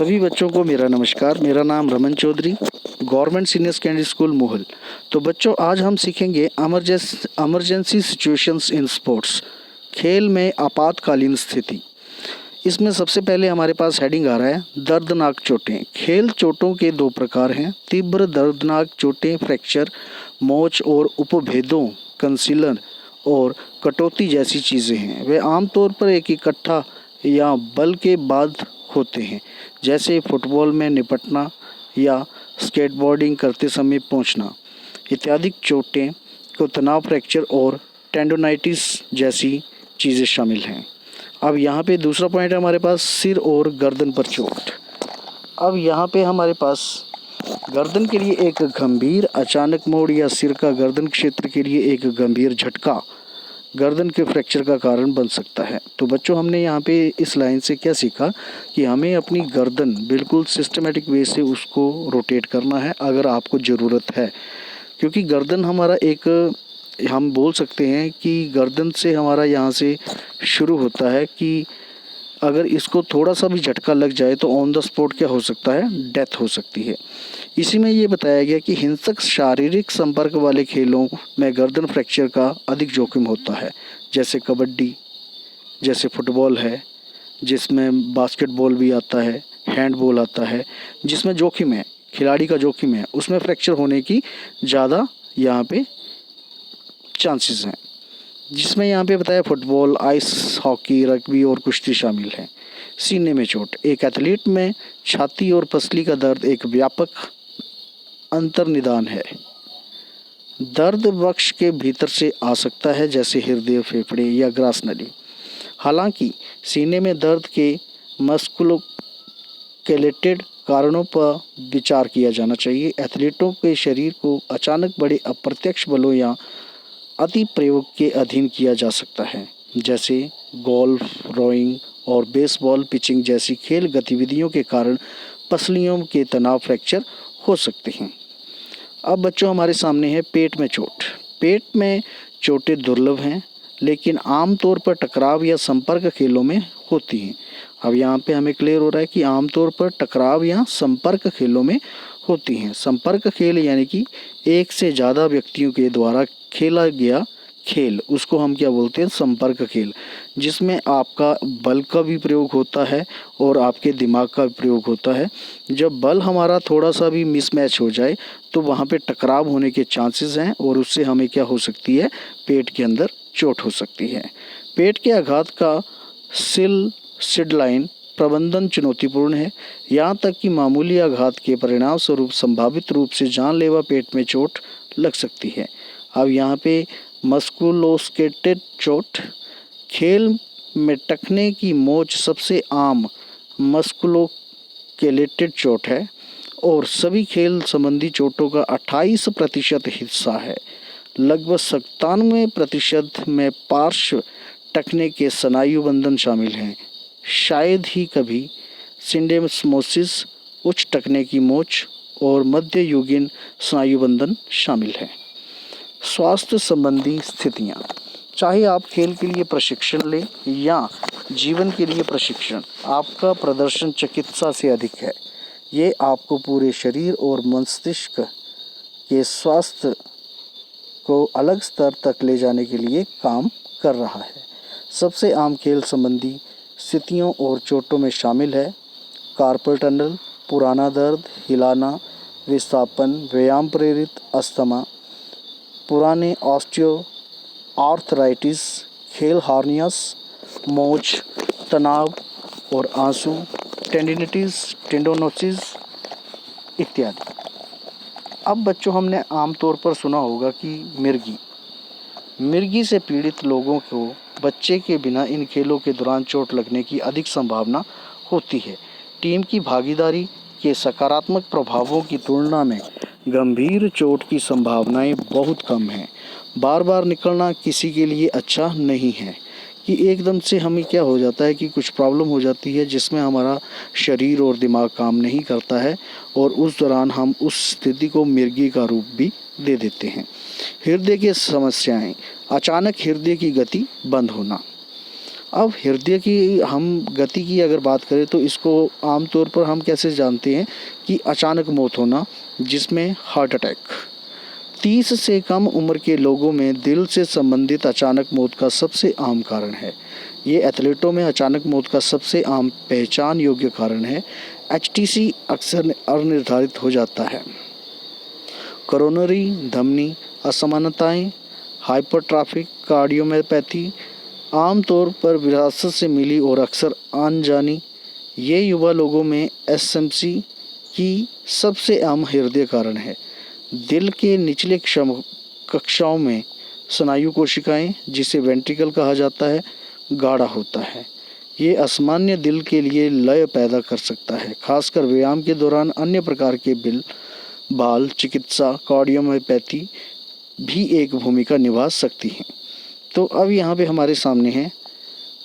सभी बच्चों को मेरा नमस्कार। मेरा नाम Raman Chaudhary, government senior secondary school Mohal. तो बच्चों, आज हम सीखेंगे इमरजेंसी सिचुएशंस इन स्पोर्ट्स, खेल में आपातकालीन स्थिति। इसमें सबसे पहले हमारे पास हेडिंग आ रहा है दर्दनाक चोटें। खेल चोटों के दो प्रकार हैं, तीव्र दर्दनाक चोटें फ्रैक्चर, मोच और उपभेदों कंसीलर और कटौती जैसी चीज़ें हैं। वे आमतौर पर एक इकट्ठा या बल के बाद होते हैं, जैसे फुटबॉल में निपटना या स्केटबोर्डिंग करते समय पहुंचना इत्यादि। चोटें को तनाव फ्रैक्चर और टेंडोनाइटिस जैसी चीज़ें शामिल हैं। अब यहाँ पे दूसरा पॉइंट है हमारे पास सिर और गर्दन पर चोट। अब यहाँ पे हमारे पास गर्दन के लिए एक गंभीर अचानक मोड़ या सिर का गर्दन क्षेत्र के लिए एक गंभीर झटका गर्दन के फ्रैक्चर का कारण बन सकता है। तो बच्चों, हमने यहाँ पे इस लाइन से क्या सीखा कि हमें अपनी गर्दन बिल्कुल सिस्टमेटिक वे से उसको रोटेट करना है अगर आपको ज़रूरत है, क्योंकि गर्दन हमारा एक, हम बोल सकते हैं कि गर्दन से हमारा यहाँ से शुरू होता है कि अगर इसको थोड़ा सा भी झटका लग जाए तो ऑन द स्पॉट क्या हो सकता है, डेथ हो सकती है। इसी में ये बताया गया कि हिंसक शारीरिक संपर्क वाले खेलों में गर्दन फ्रैक्चर का अधिक जोखिम होता है, जैसे कबड्डी, जैसे फुटबॉल है, जिसमें बास्केटबॉल भी आता है, हैंडबॉल आता है, जिसमें जोखिम है, खिलाड़ी का जोखिम है, उसमें फ्रैक्चर होने की ज़्यादा यहाँ पे चांसेस हैं। जिसमें यहाँ पे बताया फुटबॉल, आइस हॉकी, रग्बी और कुश्ती शामिल है। सीने में चोट, एक एथलीट में छाती और पसली का दर्द एक व्यापक अंतर्निदान है। दर्द वक्ष के भीतर से आ सकता है, जैसे हृदय, फेफड़े या ग्रास नली। हालांकि सीने में दर्द के मस्कुलोस्केलेटेड कारणों पर विचार किया जाना चाहिए। एथलीटों के शरीर को अचानक बड़े अप्रत्यक्ष बलों या अति प्रयोग के अधीन किया जा सकता है, जैसे गोल्फ, रोइंग और बेसबॉल पिचिंग जैसी खेल गतिविधियों के कारण पसलियों के तनाव फ्रैक्चर हो सकते हैं। अब बच्चों, हमारे सामने है पेट में चोट। पेट में चोटें दुर्लभ हैं, लेकिन आमतौर पर टकराव या संपर्क खेलों में होती हैं। अब यहाँ पे हमें क्लियर हो रहा है कि आमतौर पर टकराव या संपर्क खेलों में होती हैं। संपर्क खेल यानी कि एक से ज़्यादा व्यक्तियों के द्वारा खेला गया खेल, उसको हम क्या बोलते हैं, संपर्क खेल, जिसमें आपका बल का भी प्रयोग होता है और आपके दिमाग का भी प्रयोग होता है। जब बल हमारा थोड़ा सा भी मिसमैच हो जाए तो वहाँ पे टकराव होने के चांसेस हैं और उससे हमें क्या हो सकती है, पेट के अंदर चोट हो सकती है। पेट के आघात का सिडलाइन प्रबंधन चुनौतीपूर्ण है, यहाँ तक कि मामूली आघात के परिणाम स्वरूप संभावित रूप से जानलेवा पेट में चोट लग सकती है। अब यहाँ पे मस्कुलोस्केलेटेड चोट, खेल में टखने की मोच सबसे आम मस्कुलोस्केलेटेड चोट है और सभी खेल संबंधी चोटों का 28% हिस्सा है। लगभग 97% में पार्श्व टखने के स्नायु बंधन शामिल हैं। शायद ही कभी सिंडेस्मोसिस, उच्च टखने की मोच और मध्ययुगीन स्नायु बंधन शामिल है। स्वास्थ्य संबंधी स्थितियाँ, चाहे आप खेल के लिए प्रशिक्षण लें या जीवन के लिए प्रशिक्षण, आपका प्रदर्शन चिकित्सा से अधिक है। ये आपको पूरे शरीर और मस्तिष्क के स्वास्थ्य को अलग स्तर तक ले जाने के लिए काम कर रहा है। सबसे आम खेल संबंधी स्थितियों और चोटों में शामिल है कार्पल टनल, पुराना दर्द, हिलाना, विस्थापन, व्यायाम प्रेरित अस्थमा, पुराने आर्थराइटिस, खेल हार्नियास, मोच, तनाव और आंसू, टेंडिनिटिस, टेंडोनोसिस इत्यादि। अब बच्चों, हमने आमतौर पर सुना होगा कि मिर्गी से पीड़ित लोगों को बच्चे के बिना इन खेलों के दौरान चोट लगने की अधिक संभावना होती है। टीम की भागीदारी के सकारात्मक प्रभावों की तुलना में गंभीर चोट की संभावनाएं बहुत कम हैं। बार बार निकलना किसी के लिए अच्छा नहीं है कि एकदम से हमें क्या हो जाता है कि कुछ प्रॉब्लम हो जाती है जिसमें हमारा शरीर और दिमाग काम नहीं करता है और उस दौरान हम उस स्थिति को मिर्गी का रूप भी दे देते हैं। हृदय की समस्याएं, अचानक हृदय की गति बंद होना, अब हृदय की हम गति की अगर बात करें तो इसको आमतौर पर हम कैसे जानते हैं कि अचानक मौत होना, जिसमें हार्ट अटैक। 30 से कम उम्र के लोगों में दिल से संबंधित अचानक मौत का सबसे आम कारण है। ये एथलीटों में अचानक मौत का सबसे आम पहचान योग्य कारण है। एचटीसी अक्सर अनिर्धारित हो जाता है। कोरोनरी धमनी असमानताएं, हाइपरट्रॉफिक कार्डियोमायोपैथी आमतौर पर विरासत से मिली और अक्सर अनजानी। ये युवा लोगों में एसएमसी की सबसे आम हृदय कारण है। दिल के निचले कक्षाओं में स्नायु कोशिकाएं, जिसे वेंट्रिकल कहा जाता है, गाढ़ा होता है। ये असामान्य दिल के लिए लय पैदा कर सकता है, खासकर व्यायाम के दौरान। अन्य प्रकार के बाल चिकित्सा कार्डियोमायोपैथी भी एक भूमिका निभा सकती हैं। तो अब यहाँ पे हमारे सामने है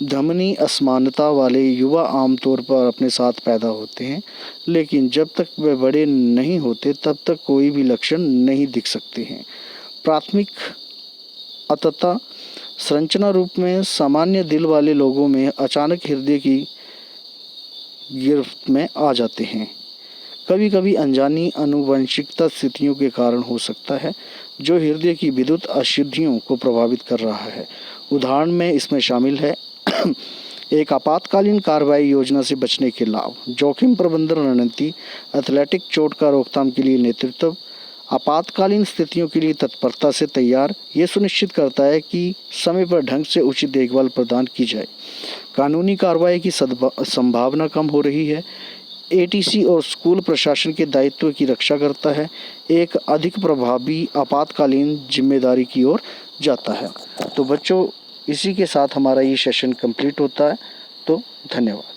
धमनी असमानता वाले युवा आमतौर पर अपने साथ पैदा होते हैं, लेकिन जब तक वे बड़े नहीं होते तब तक कोई भी लक्षण नहीं दिख सकते हैं। प्राथमिक अतः संरचना रूप में सामान्य दिल वाले लोगों में अचानक हृदय की गिरफ्त में आ जाते हैं। कभी कभी अनजानी आनुवंशिकता स्थितियों के कारण हो सकता है, जो हृदय की विद्युत अशुद्धियों को प्रभावित कर रहा है। उदाहरण में इसमें शामिल है एक आपातकालीन कार्रवाई योजना से बचने के लाभ, जोखिम प्रबंधन रणनीति, एथलेटिक चोट का रोकथाम के लिए नेतृत्व, आपातकालीन स्थितियों के लिए तत्परता से तैयार। ये सुनिश्चित करता है कि समय पर ढंग से उचित देखभाल प्रदान की जाए। कानूनी कार्रवाई की संभावना कम हो रही है। एटीसी और स्कूल प्रशासन के दायित्व की रक्षा करता है, एक अधिक प्रभावी आपातकालीन जिम्मेदारी की ओर जाता है। तो बच्चों, इसी के साथ हमारा ये सेशन कंप्लीट होता है। तो धन्यवाद।